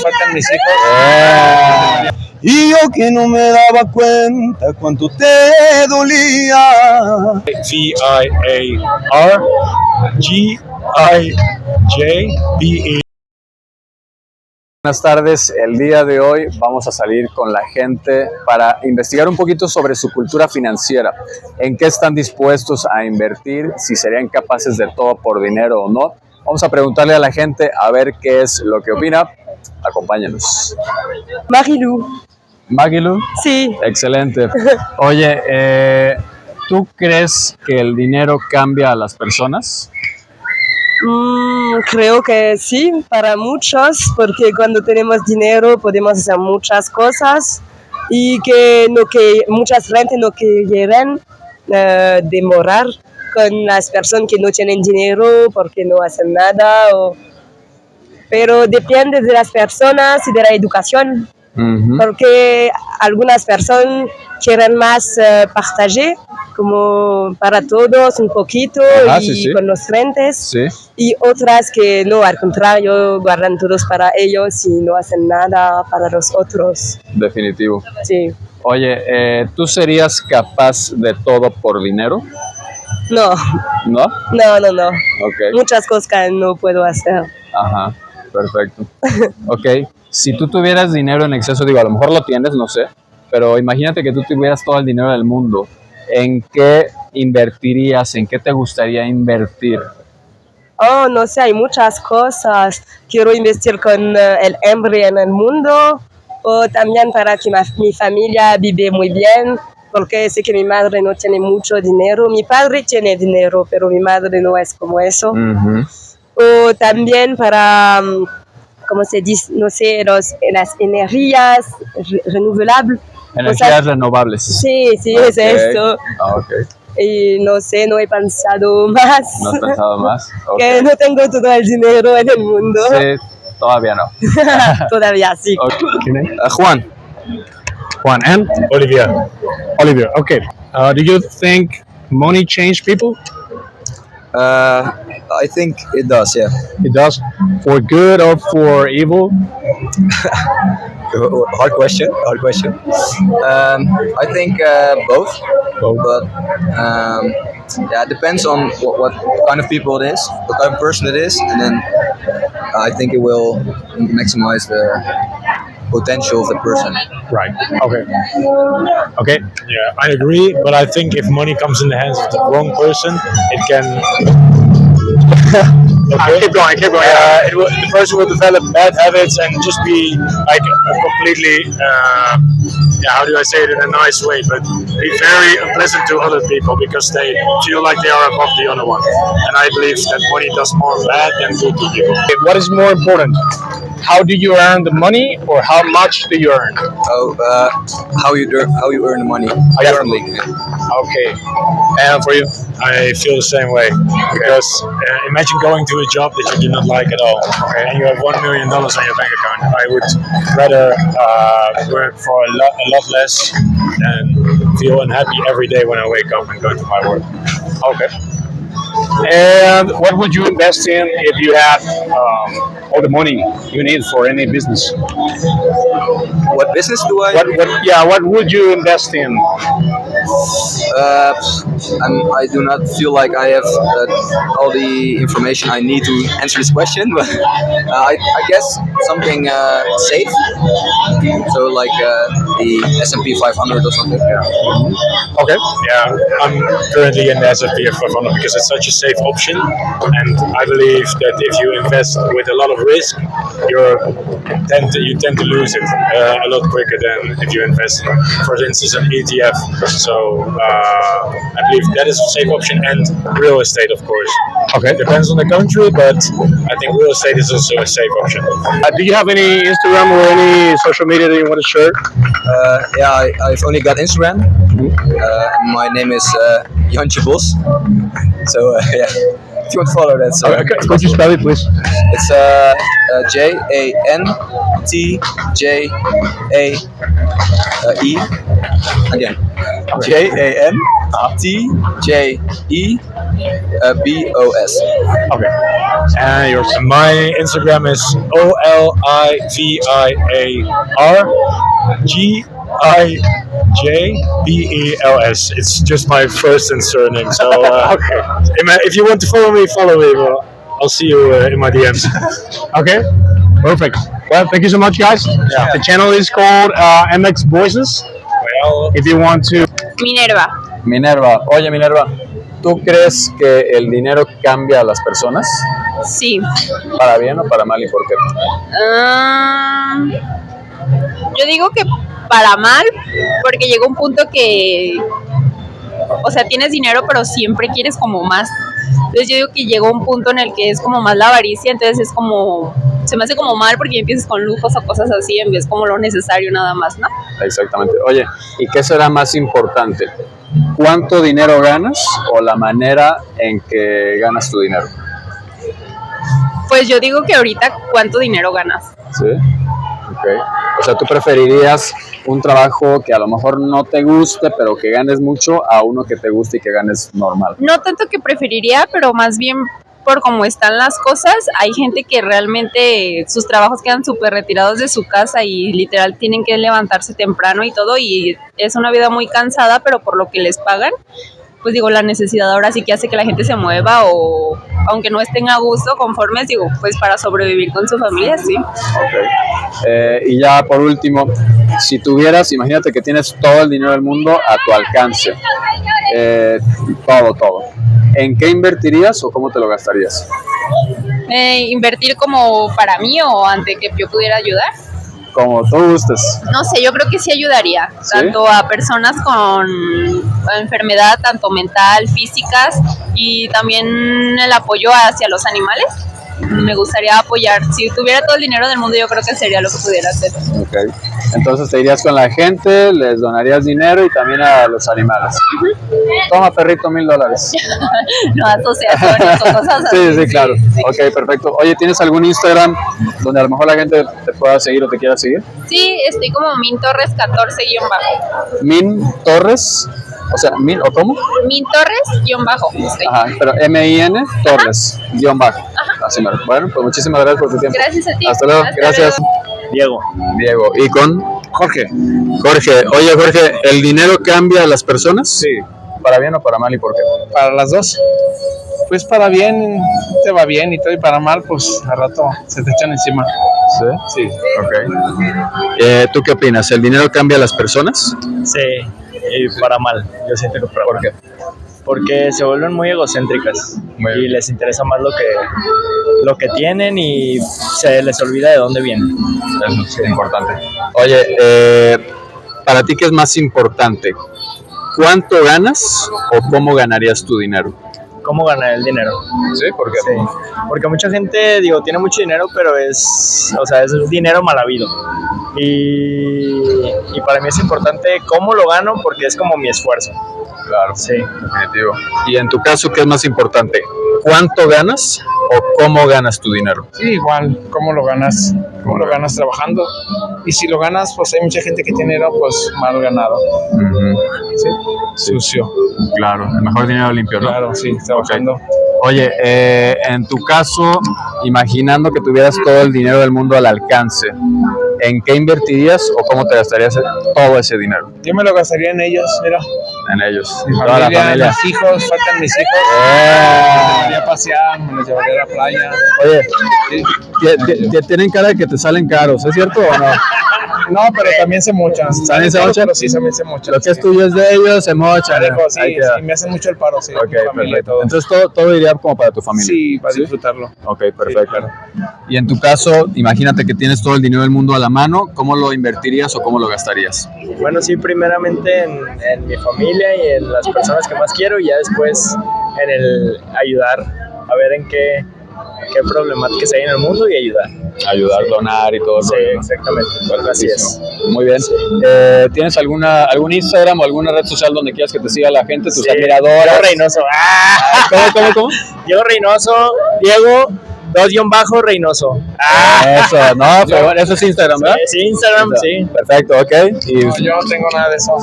faltan mis hijos. Y yo que no me daba cuenta cuánto te dolía. VIARGIJBE. Buenas tardes, el día de hoy vamos a salir con la gente para investigar un poquito sobre su cultura financiera, en qué están dispuestos a invertir, si serían capaces de todo por dinero o no. Vamos a preguntarle a la gente a ver qué es lo que opina. Acompáñenos. Marilou. Magilu. Sí. Excelente. Oye, ¿tú crees que el dinero cambia a las personas? Creo que sí, para muchos, porque cuando tenemos dinero podemos hacer muchas cosas y que muchas gente no quieren demorar con las personas que no tienen dinero porque no hacen nada. Pero depende de las personas y de la educación, porque algunas personas quieren más partager, como para todos un poquito y con los frentes, y otras que no, al contrario, guardan todos para ellos y no hacen nada para los otros. Definitivo. Sí. Oye, ¿tú serías capaz de todo por dinero? No. ¿No? No. Okay. Muchas cosas que no puedo hacer. Ajá, perfecto. Ok, si tú tuvieras dinero en exceso, digo, a lo mejor lo tienes, no sé, pero imagínate que tú tuvieras todo el dinero del mundo. ¿En qué invertirías? ¿En qué te gustaría invertir? Oh, no sé, hay muchas cosas. Quiero invertir con el hambre en el mundo, o también para que mi familia vive muy bien, porque sé que mi madre no tiene mucho dinero. Mi padre tiene dinero, pero mi madre no es como eso. O también para, ¿cómo se dice? No sé, las energías renovables. Energías renovables. Sí, es esto. Okay. Y no sé, no he pensado más. ¿No has pensado más? Okay. Que no tengo todo el dinero en el mundo. Sí, todavía no. Todavía sí. Okay. Juan. And? Olivia. Okay. Do you think money change people? I think it does, yeah. It does. For good or for evil? Hard question. I think both. But it depends on what kind of people it is, what kind of person it is, and then I think it will maximize the potential of the person. Right. Okay. Yeah, I agree. But I think if money comes in the hands of the wrong person, it can. Keep going. The person will develop bad habits and just be like a completely, how do I say it in a nice way, but be very unpleasant to other people because they feel like they are above the other one. And I believe that money does more bad than good to people. What is more important? How do you earn the money, or how much do you earn? How you earn the money. Definitely. Okay. And for you? I feel the same way because imagine going to a job that you do not like at all, and you have $1 million on your bank account. I would rather work for a lot less than feel unhappy every day when I wake up and go to my work. Okay. And what would you invest in if you had all the money you need for any business? What business do I? What would you invest in? I do not feel like I have all the information I need to answer this question, but I guess something safe. So like the S&P 500 or something. Yeah. Okay. Yeah, I'm currently in the S&P 500 because it's such a safe option, and I believe that if you invest with a lot of risk, you tend to lose it a lot quicker than if you invest, for instance, an ETF. So I believe that is a safe option, and real estate, of course. Okay. Depends on the country, but I think real estate is also a safe option. Do you have any Instagram or any social media that you want to share? I've only got Instagram. And my name is Jantje Bos. So yeah, if you want to follow that. So could you spell it, please? It's JANTJAE again. JANTJEBOS. Okay. And my Instagram is OLIVIRGIJBELS. It's just my first and surname. So if you want to follow me, Well, I'll see you in my DMs. Okay, perfect. Well, thank you so much, guys. The channel is called MX Voices. Well, If you want to. Minerva, oye Minerva, ¿tú crees que el dinero cambia a las personas? Sí. ¿Para bien o para mal y por qué? Yo digo que para mal, porque llega un punto que, o sea, tienes dinero, pero siempre quieres como más. Entonces yo digo que llegó un punto en el que es como más la avaricia, entonces es como, se me hace como mal porque empiezas con lujos o cosas así en vez como lo necesario nada más, ¿no? Exactamente. Oye, ¿y qué será más importante? ¿Cuánto dinero ganas o la manera en que ganas tu dinero? Pues yo digo que ahorita, ¿cuánto dinero ganas? ¿Sí? Ok. O sea, ¿tú preferirías un trabajo que a lo mejor no te guste, pero que ganes mucho, a uno que te guste y que ganes normal? No tanto que preferiría, pero más bien por cómo están las cosas, hay gente que realmente sus trabajos quedan súper retirados de su casa y literal tienen que levantarse temprano y todo, y es una vida muy cansada, pero por lo que les pagan, pues digo, la necesidad ahora sí que hace que la gente se mueva, o aunque no estén a gusto, conformes, digo, pues para sobrevivir con su familia, sí. Ok. Y ya por último, si tuvieras, imagínate que tienes todo el dinero del mundo a tu alcance, todo. ¿En qué invertirías o cómo te lo gastarías? Invertir como para mí o ante que yo pudiera ayudar. Como tú gustes. No sé, yo creo que sí ayudaría, ¿Sí? tanto a personas con enfermedad, tanto mental, físicas, y también el apoyo hacia los animales. Me gustaría apoyar. Si tuviera todo el dinero del mundo, yo creo que sería lo que pudiera hacer. Ok. Entonces te irías con la gente, les donarías dinero y también a los animales. Toma, perrito, $1,000. No, asociaciones o cosas así. Sí, claro. Ok, perfecto. Oye, ¿tienes algún Instagram donde a lo mejor la gente te pueda seguir o te quiera seguir? Sí, estoy como Min Torres 14-bajo. Min Torres, o sea, Min, ¿o cómo? Min Torres-bajo. Estoy. Ajá, pero M-I-N Torres, guión bajo. Así me. Bueno, pues muchísimas gracias por tu tiempo. Gracias a ti. Hasta luego, gracias. Diego. Diego. ¿Y con? Jorge. Jorge. Oye, Jorge, ¿el dinero cambia a las personas? Sí. ¿Para bien o para mal y por qué? Para las dos. Pues para bien te va bien y todo, y para mal pues al rato se te echan encima. ¿Sí? Sí. Ok. ¿Tú qué opinas? ¿El dinero cambia a las personas? Sí, y para mal. Yo siento que para ¿Por mal. qué? Porque se vuelven muy egocéntricas Muy y bien. les interesa más lo que tienen y se les olvida de dónde vienen. Eso es importante. Oye, ¿para ti qué es más importante? ¿Cuánto ganas o cómo ganarías tu dinero? ¿Cómo ganar el dinero? Sí, ¿por qué? Sí, porque mucha gente, digo, tiene mucho dinero, pero es dinero mal habido. Y para mí es importante cómo lo gano porque es como mi esfuerzo. Claro, Sí. definitivo. Y en tu caso, ¿qué es más importante? ¿Cuánto ganas o cómo ganas tu dinero? Sí, igual, ¿cómo lo ganas? ¿Cómo lo ganas trabajando? Y si lo ganas, pues hay mucha gente que tiene dinero pues mal ganado. ¿Sí? Sucio. Claro, el mejor dinero limpio, ¿no? Claro, sí, trabajando. Oye, en tu caso, imaginando que tuvieras todo el dinero del mundo al alcance, ¿en qué invertirías o cómo te gastarías todo ese dinero? Yo me lo gastaría en ellos, mira. En ellos. Mi Toda la familia. mis hijos, faltan mis hijos. Me los llevaría a pasear, me los llevaría a la playa. Oye, Sí. tienen cara de que te salen caros, ¿es cierto o no? No, pero también se mochan. ¿También se mochan? Pero sí, también se mochan. Lo que es tuyo es de ellos, se mochan. Parejo, sí, Ahí queda. sí, me hacen mucho el paro, sí. Ok, mi familia y perfecto. todo. Entonces todo iría como para tu familia. Sí, para disfrutarlo. Ok, perfecto. Sí, claro. Y en tu caso, imagínate que tienes todo el dinero del mundo a la mano, ¿cómo lo invertirías o cómo lo gastarías? Bueno, sí, primeramente en mi familia y en las personas que más quiero, y ya después en el ayudar, a ver en qué problemáticas hay en el mundo y ayudar. Ayudar, donar y todo el Sí, rollo, ¿no? exactamente. Así es. Muy bien. ¿Tienes algún Instagram o alguna red social donde quieras que te siga la gente, tus Sí, admiradoras? Diego Reynoso. ¡Ah! ¿Cómo? Diego Reynoso, Diego 2_Reynoso. Eso, no, pero bueno, eso es Instagram, ¿verdad? Sí, Instagram, sí. Perfecto, ok. Y Yo no tengo nada de eso.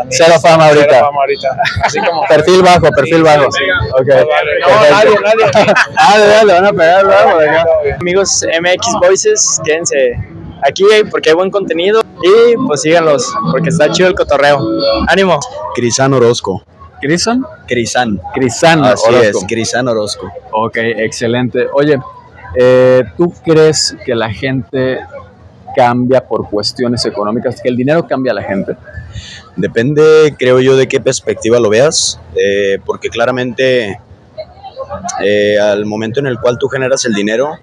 cero fama ahorita. Cero fama ahorita. Así como Perfil bajo. Ok. No, nadie. Dale, van a pegar luego de acá. Amigos MX Voices, quédense aquí porque hay buen contenido y pues síganlos porque está chido el cotorreo. ¡Ánimo! Crisan Orozco. ¿Crisan? Crisan. Crisan Así Orozco. es, Crisan Orozco. Ok, excelente. Oye, ¿tú crees que la gente cambia por cuestiones económicas? ¿Que el dinero cambia a la gente? Depende, creo yo, de qué perspectiva lo veas, porque claramente al momento en el cual tú generas el dinero,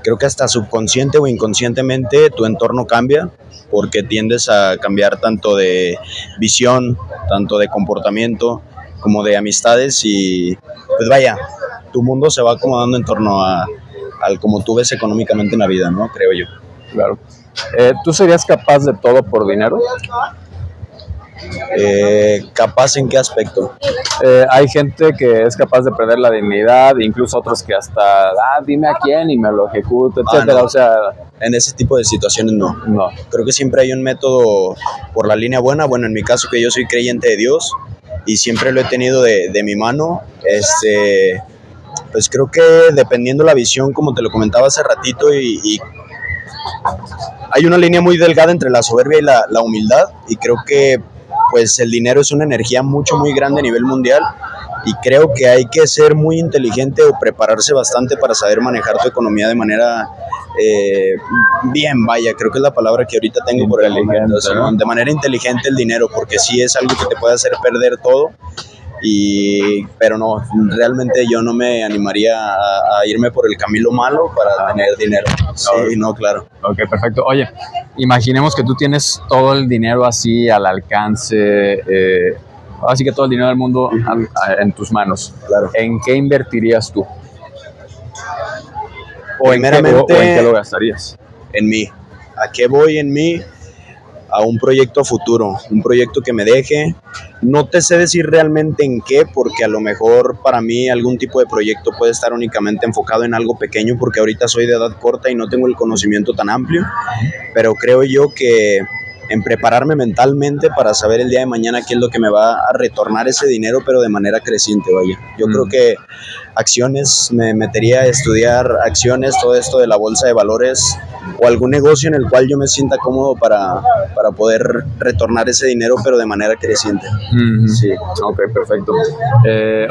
creo que hasta subconsciente o inconscientemente tu entorno cambia, porque tiendes a cambiar tanto de visión, tanto de comportamiento, como de amistades y pues vaya, tu mundo se va acomodando en torno al como tú ves económicamente en la vida, ¿no? Creo yo. Claro. ¿Tú serías capaz de todo por dinero? ¿Capaz en qué aspecto? Hay gente que es capaz de perder la dignidad, incluso otros que hasta, dime a quién y me lo ejecuto, etcétera. No. O sea, En ese tipo de situaciones no. no. Creo que siempre hay un método por la línea buena. Bueno, en mi caso que yo soy creyente de Dios y siempre lo he tenido de mi mano. Pues creo que dependiendo la visión, como te lo comentaba hace ratito, y hay una línea muy delgada entre la soberbia y la humildad, y creo que pues el dinero es una energía muy grande a nivel mundial, y creo que hay que ser muy inteligente o prepararse bastante para saber manejar tu economía de manera bien, vaya, creo que es la palabra que ahorita tengo por el momento, ¿no? De manera inteligente el dinero, porque sí es algo que te puede hacer perder todo. Pero no, realmente yo no me animaría a irme por el camino malo para tener dinero. Sí, no, claro. Ok, perfecto. Oye, imaginemos que tú tienes todo el dinero así al alcance, así que todo el dinero del mundo en tus manos. Claro. ¿En qué invertirías tú? ¿O en Primeramente, qué lo gastarías? En mí. ¿A qué voy en mí? A un proyecto futuro, un proyecto que me deje. No te sé decir realmente en qué, porque a lo mejor para mí algún tipo de proyecto puede estar únicamente enfocado en algo pequeño, porque ahorita soy de edad corta y no tengo el conocimiento tan amplio, pero creo yo que en prepararme mentalmente para saber el día de mañana qué es lo que me va a retornar ese dinero, pero de manera creciente, vaya. Yo creo que acciones, me metería a estudiar acciones, todo esto de la bolsa de valores, o algún negocio en el cual yo me sienta cómodo para poder retornar ese dinero, pero de manera creciente. Sí. Ok, perfecto.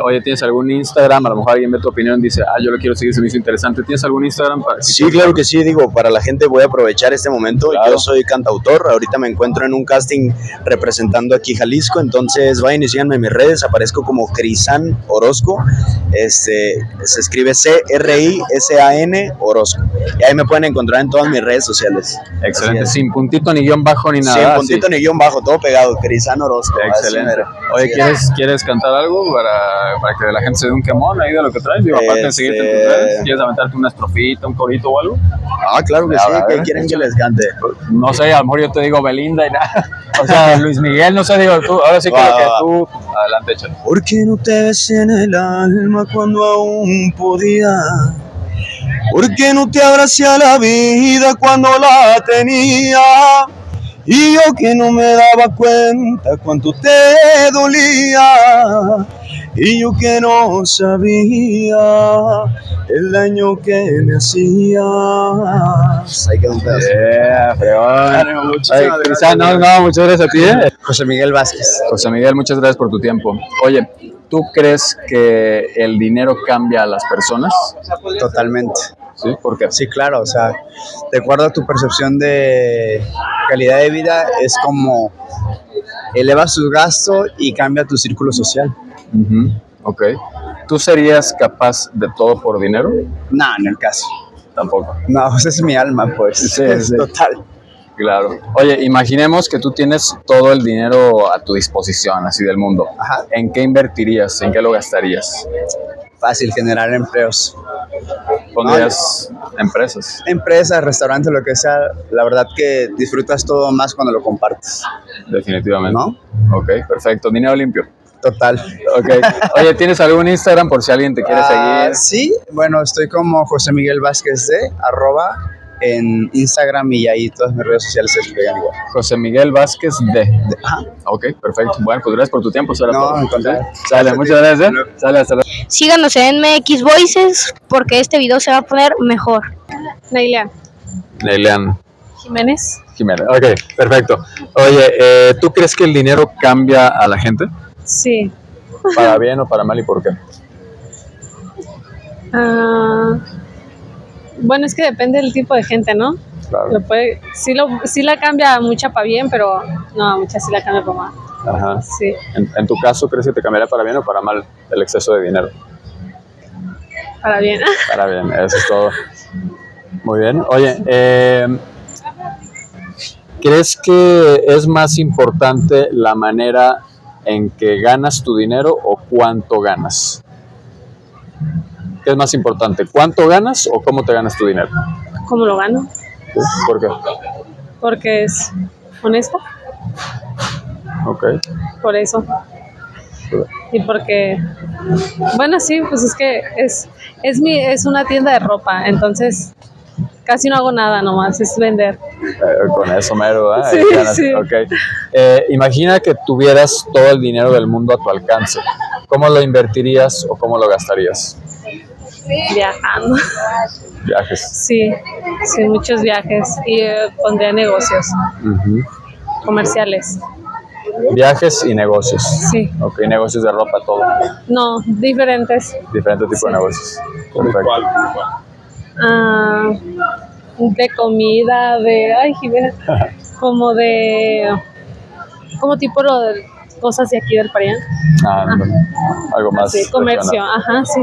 Oye, ¿tienes algún Instagram? A lo mejor alguien ve tu opinión y dice, yo lo quiero seguir, se me hizo interesante. ¿Tienes algún Instagram? Sí, claro que sí, digo, para la gente voy a aprovechar este momento. Claro. Yo soy cantautor, ahorita me encuentro en un casting representando aquí Jalisco, entonces vayan y síganme en mis redes, aparezco como Crisan Orozco, se escribe CRISAN Orozco, y ahí me pueden encontrar en todas mis redes sociales. Excelente, sin puntito ni guión bajo ni nada. Sin puntito ni guión bajo, todo pegado, Crisan Orozco. Excelente. Oye, ¿quieres cantar algo para que la gente se dé un quemón ahí de lo que traes? Digo, aparte de seguirte en tus redes, ¿quieres aventarte una estrofita, un corito o algo? Claro que sí, ¿qué quieren que les cante? No sé, a lo mejor yo te digo Belinda y nada. O sea, Luis Miguel, no sé, digo tú, ahora sí que lo que tú, adelante, échale. ¿Por qué no te besé en el alma cuando aún podía? ¿Por qué no te abracé a la vida cuando la tenía? Y yo que no me daba cuenta cuánto te dolía, y yo que no sabía el daño que me hacías. Ahí quedó un pedazo. Fregón. Muchas gracias a ti. José Miguel Vázquez. José Miguel, muchas gracias por tu tiempo. Oye, ¿tú crees que el dinero cambia a las personas? Totalmente. ¿Sí? ¿Por qué? Sí, claro, o sea, de acuerdo a tu percepción de calidad de vida, es como elevas tu gasto y cambia tu círculo social. Ok. ¿Tú serías capaz de todo por dinero? No, en el caso. Tampoco. No, esa es mi alma, pues. Sí. Total. Claro. Oye, imaginemos que tú tienes todo el dinero a tu disposición, así del mundo. Ajá. ¿En qué invertirías? ¿En qué lo gastarías? Fácil, generar empleos. ¿Pondrías empresas? Empresas, restaurantes, lo que sea. La verdad que disfrutas todo más cuando lo compartes. Definitivamente. ¿No? Ok, perfecto. Dinero limpio. Total. Ok. Oye, ¿tienes algún Instagram por si alguien te quiere seguir? Sí, bueno, estoy como José Miguel Vázquez de @ en Instagram y ahí todas mis redes sociales se despliegan igual. José Miguel Vázquez Ajá. Ok, perfecto. Bueno, pues gracias por tu tiempo. No, en contrario. Sale, muchas gracias. Sale, hasta luego. Síganos en MX Voices porque este video se va a poner mejor. Naila Neilean Jiménez. Jiménez. Ok, perfecto. Oye, ¿tú crees que el dinero cambia a la gente? Sí. ¿Para bien o para mal y por qué? Bueno, es que depende del tipo de gente, ¿no? Claro. Sí la cambia mucha para bien, pero no, mucha sí la cambia para mal. Ajá. Sí. En tu caso, ¿crees que te cambiaría para bien o para mal el exceso de dinero? Para bien. Para bien, eso es todo. Muy bien. Oye, ¿crees que es más importante la manera en que ganas tu dinero o cuánto ganas? ¿Qué es más importante? ¿Cuánto ganas o cómo te ganas tu dinero? ¿Cómo lo gano? ¿Sí? ¿Por qué? Porque es honesta, Ok. por eso. Y porque, bueno, sí, pues es que es una tienda de ropa, entonces casi no hago nada nomás, es vender. Con eso mero, ¿eh? Sí, Ahí ganas. sí. Ok. Imagina que tuvieras todo el dinero del mundo a tu alcance. ¿Cómo lo invertirías o cómo lo gastarías? Viajando. Viajes. Sí, muchos viajes y pondría negocios Ujú. comerciales. Viajes y negocios. Sí. Ok, negocios de ropa, todo. No, diferentes. Diferentes tipos de negocios. Perfecto. De comida, Jimena, como tipo lo de cosas de aquí del Parián. Algo más. Sí, comercio, regional. ajá, sí.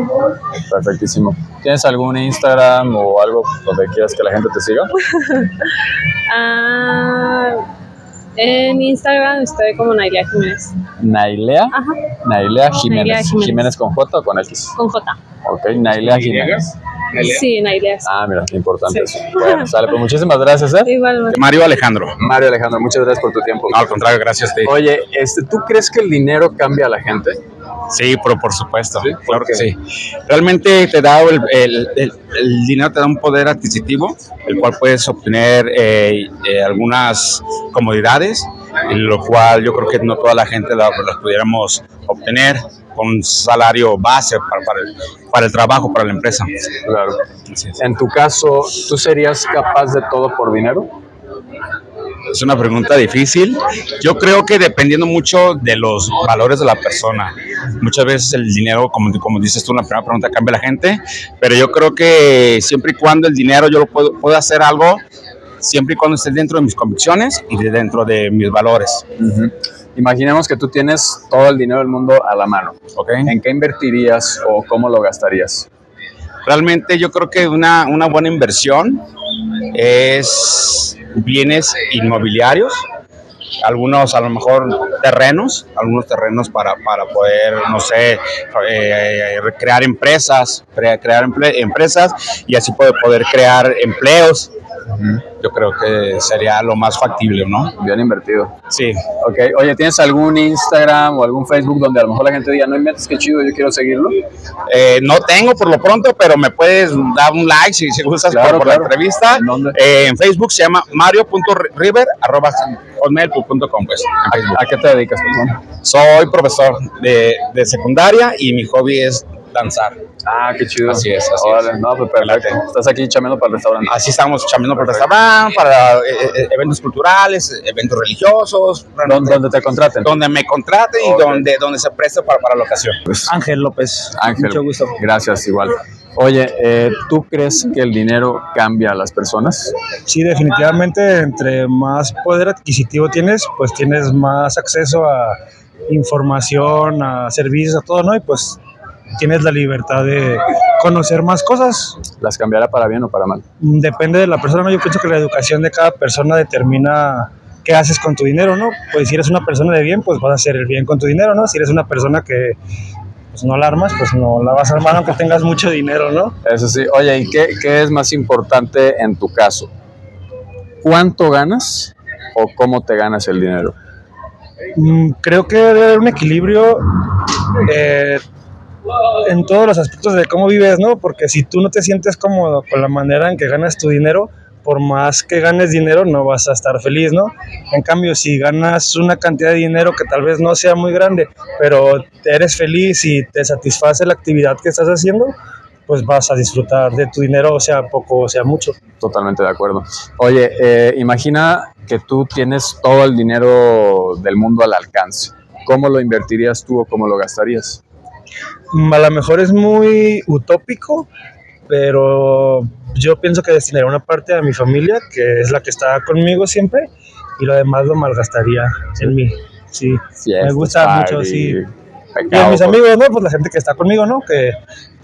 Perfectísimo. ¿Tienes algún Instagram o algo donde quieras que la gente te siga? En Instagram estoy como Nailea Jiménez. Nailea. Ajá. Nailea Jiménez. Nailea Jiménez. ¿Jiménez con J o con X? Con J. Ok, Nailea Jiménez. Sí, Nailea. Mira, importante Sí. eso. Bueno, sale, pues muchísimas gracias, Igualmente. Mario Alejandro. Mario Alejandro, muchas gracias por tu tiempo. No, al contrario, gracias a ti. Oye, ¿tú crees que el dinero cambia a la gente? Sí, pero por supuesto, ¿Sí? claro que ¿Por qué? sí. Realmente te da el dinero te da un poder adquisitivo, el cual puedes obtener algunas comodidades, en lo cual yo creo que no toda la gente las pudiéramos obtener con un salario base para el trabajo, para la empresa. Claro. En tu caso, ¿tú serías capaz de todo por dinero? Es una pregunta difícil. Yo creo que dependiendo mucho de los valores de la persona. Muchas veces el dinero, como dices tú en la primera pregunta, cambia a la gente, pero yo creo que siempre y cuando el dinero yo lo puedo hacer algo, siempre y cuando esté dentro de mis convicciones y dentro de mis valores. Uh-huh. Imaginemos que tú tienes todo el dinero del mundo a la mano. Okay. ¿En qué invertirías o cómo lo gastarías? Realmente yo creo que una buena inversión es bienes inmobiliarios, algunos a lo mejor terrenos para poder, no sé, crear empresas, y así poder crear empleos. Yo creo que sería lo más factible, ¿no? Bien invertido. Sí. Ok, oye, ¿tienes algún Instagram o algún Facebook donde a lo mejor la gente diga, no inventes, qué chido, yo quiero seguirlo? No tengo por lo pronto, pero me puedes dar un like si gustas por la entrevista. En Facebook se llama mario.river@hotmail.com, pues, en Facebook. ¿A qué te dedicas, perdón? Soy profesor de secundaria y mi hobby es danzar. Qué chido. Así es. Órale, no, pues perfecto. Estás aquí chameando para el restaurante. Así estamos chameando para el restaurante, para eventos culturales, eventos religiosos. Donde te contraten. Donde me contraten y donde se preste para la ocasión. Ángel López. Ángel, mucho gusto. Gracias, igual. Oye, ¿tú crees que el dinero cambia a las personas? Sí, definitivamente, entre más poder adquisitivo tienes, pues tienes más acceso a información, a servicios, a todo, ¿no? Y pues tienes la libertad de conocer más cosas. ¿Las cambiará para bien o para mal? Depende de la persona, ¿no? Yo pienso que la educación de cada persona determina qué haces con tu dinero, ¿no? Pues si eres una persona de bien, pues vas a hacer el bien con tu dinero, ¿no? Si eres una persona que pues no la armas, pues no la vas a armar aunque tengas mucho dinero, ¿no? Eso sí. Oye, ¿y qué es más importante en tu caso? ¿Cuánto ganas o cómo te ganas el dinero? Creo que debe haber un equilibrio en todos los aspectos de cómo vives, ¿no? Porque si tú no te sientes cómodo con la manera en que ganas tu dinero, por más que ganes dinero no vas a estar feliz, ¿no? En cambio, si ganas una cantidad de dinero que tal vez no sea muy grande, pero eres feliz y te satisface la actividad que estás haciendo, pues vas a disfrutar de tu dinero, o sea poco o sea mucho. Totalmente de acuerdo. Oye, imagina que tú tienes todo el dinero del mundo al alcance. ¿Cómo lo invertirías tú o cómo lo gastarías? A lo mejor es muy utópico, pero yo pienso que destinaría una parte a mi familia, que es la que está conmigo siempre, y lo demás lo malgastaría en mí. Sí, me gusta mucho, sí. Y a mis amigos, ¿no? Pues la gente que está conmigo, ¿no? Que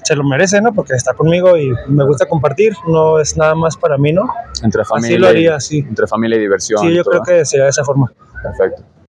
se lo merece, ¿no? Porque está conmigo y me gusta compartir, no es nada más para mí, ¿no? Entre familia, así lo haría, sí. Entre familia y diversión. Sí, yo creo que sería de esa forma. Perfecto.